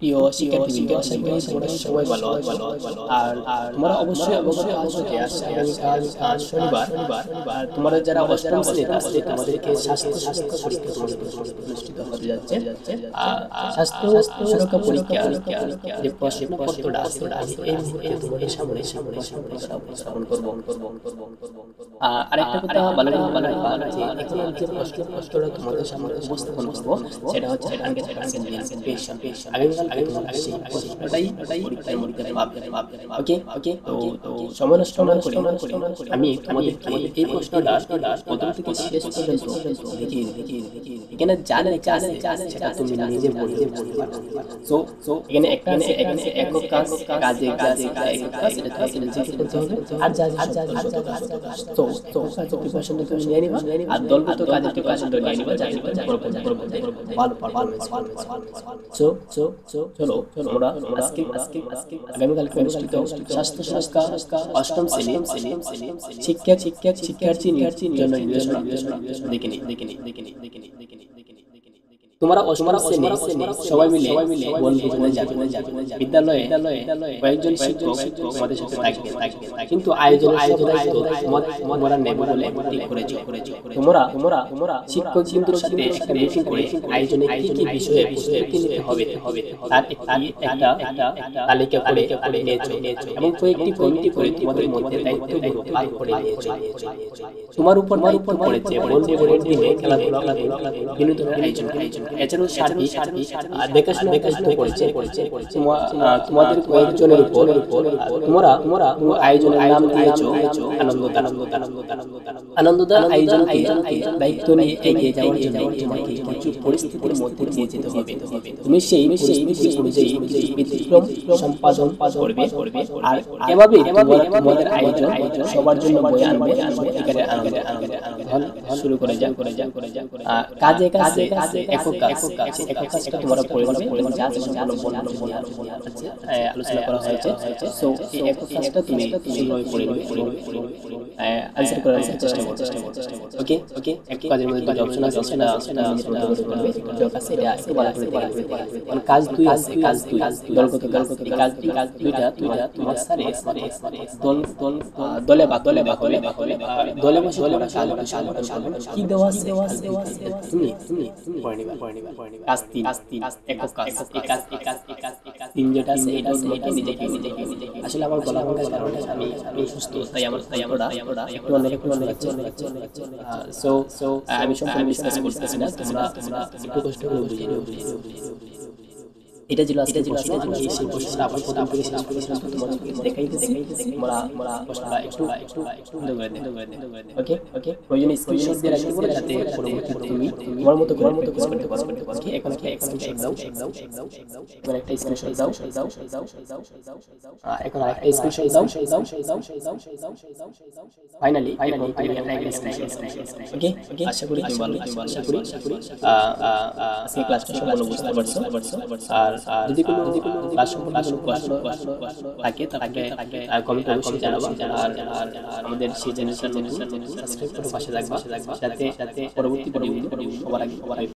প্রিয় শিক্ষার্থীবৃন্দ, আশা করি তোমরা সবাই ভালো আছো। আর তোমরা অবশ্যই অবগত আছো যে আগামীকাল শনিবার তোমাদের যারা অষ্টম শ্রেণীতে আছে তোমাদেরকে স্বাস্থ্য পরীক্ষা অনুষ্ঠিত হতে যাচ্ছে। স্বাস্থ্য সুরক্ষা পরীক্ষা যে প্রশ্নপত্রটা আছে আমি এই মুহূর্তে তোমাদের সামনে প্রশ্নপত্রটা উপস্থাপন করবো। আরেকটা কথা ভালো যে এখানে যে প্রশ্নপত্রটা তোমাদের সামনে উপস্থাপন করবো সেটা হচ্ছে আগামীকালকে তোমাদের সেই প্রশ্নটাই পরীক্ষার মধ্যে পাবে। ওকে ওকে, তো সময় নষ্ট না করে আমি তোমাদেরকে এই প্রশ্নটা প্রথম থেকে শেষ পর্যন্ত দেখিয়ে দিই। এখানে জানে সেটা তুমি নিজে বলতে পারবে। সো এখানে একটা একক কাজে একক কাজ এটা তোমাকে নিজেকে করতে হবে। আর তো প্রিপারেশনটা তুমি নিয়ে নিবা, আর দলগত কাজে প্রিপারেশনটা নিয়ে নিবা, যাতে ভালো পারফরম্যান্স। সো চলো আমরা আজকে আগামীকালকে অনুষ্ঠিত স্বাস্থ্য সুরক্ষা অষ্টম শ্রেণী শিক্ষার্থীর জন্য নির্দেশনা দেখে নিই। তোমরা অষ্টম শ্রেণী সবাই মিলে বনভোজনে যাবে। বিদ্যালয়ে কয়েকজন শিক্ষক তোমাদের সাথে থাকবে, কিন্তু আয়োজনের দায়িত্ব তোমরা নেবে বলে ঠিক করেছো। তোমরা শিক্ষক বিন্দুর সাথে একটা মিটিং করে আয়োজনে কি কি বিষয়ে প্রস্তুতি নিতে হবে তার একটা তালিকা করে নিয়েছো, এবং কয়েকটি কমিটি করে তোমাদের মধ্যে দায়িত্বগুলো ভাগ করে নিয়েছো। তোমার উপর পড়েছে বনভোজনের দিনে খেলাধুলা বিনোদনের আয়োজন। এছাড়াও সার্বিক দেখাশোনা করেছে তোমাদের কয়েকজনের উপর। তোমরা আয়োজনের নাম দিয়েছো আনন্দদান। আয়োজনকে দায়িত্ব নিয়ে এগিয়ে যাওয়ার জন্য তোমাকে কিছু পরিস্থিতির মধ্যে দিয়ে যেতে হবে। তুমি সেই পরিস্থিতি অনুযায়ী ব্যতিক্রম সম্পাদন করবে। আর এভাবে তোমাদের আয়োজন সবার জন্য বয়ে আনবে সত্যিকারের আনন্দ। শুরু করে যাও। কাজে একক কাজটা তোমরা পড়ে নেবে, যা আলোচনা করা হয়েছে। সো এই একক কাজটা তুমি সুন্দরভাবে পড়ে নেবে, আনসার করার চেষ্টা করবে। ওকে ওকে, এক কাজের মধ্যে দুটো অপশন আছে, সেটা নিজের মতো করে করবে। দুটো কাজ এটা আছে, ভালো করে দেখবে। মানে কাজ দুই আছে, কাজ দুই দলগত এই কাজ দুইটা তোমার স্যারে দলে বসে কি দেওয়া আছে তুমি পড়ে নিবা। কাজ তিন একক কাজ। এই কাজ তিন যেটা আছে এটা নিজেকে আসলে আমার গলা ভাঙার কারণে আমি অসুস্থ, তাই আমার একটু অন্যরকম লাগছে। সো আমি সম্পূর্ণ ডিসকাস করতেছি না, তোমরা একটু কষ্ট করে বুঝে নিও। এটা ছিল সেই প্রশ্নটা আবার প্রথম থেকে শেষ পর্যন্ত তোমাদেরকে দেখাইতেছি। তোমরা প্রশ্নটা একটু সুন্দর করে দেখো। ওকে ওকে, প্রয়োজনে স্ক্রিনশট দিয়ে রাখতে পারো, যাতে পরবর্তীতে তুমি তোমার মতো করে প্র্যাকটিস করতে পারো। ওকে, এখন একটা স্ক্রিনশট দাও। এখন একটা স্ক্রিনশট দাও। এখন আরেকটা স্ক্রিনশট দাও। ফাইনালি এখন তুমি একটা স্ক্রিনশট। ওকে ওকে, আশা করি তুমি ভালো, আশা করি আজকে ক্লাসটা সম্পূর্ণ বুঝতে পারছো। আর যদি কোনো ক্লাস সম্পর্কে কোনো প্রশ্ন থাকে তাহলে কমেন্টে অবশ্যই জানাবা। আর আমাদের সেই চ্যানেলটা সাবস্ক্রাইব করে পাশে রাখবা, যাতে পরবর্তী ভিডিওগুলো সবার আগে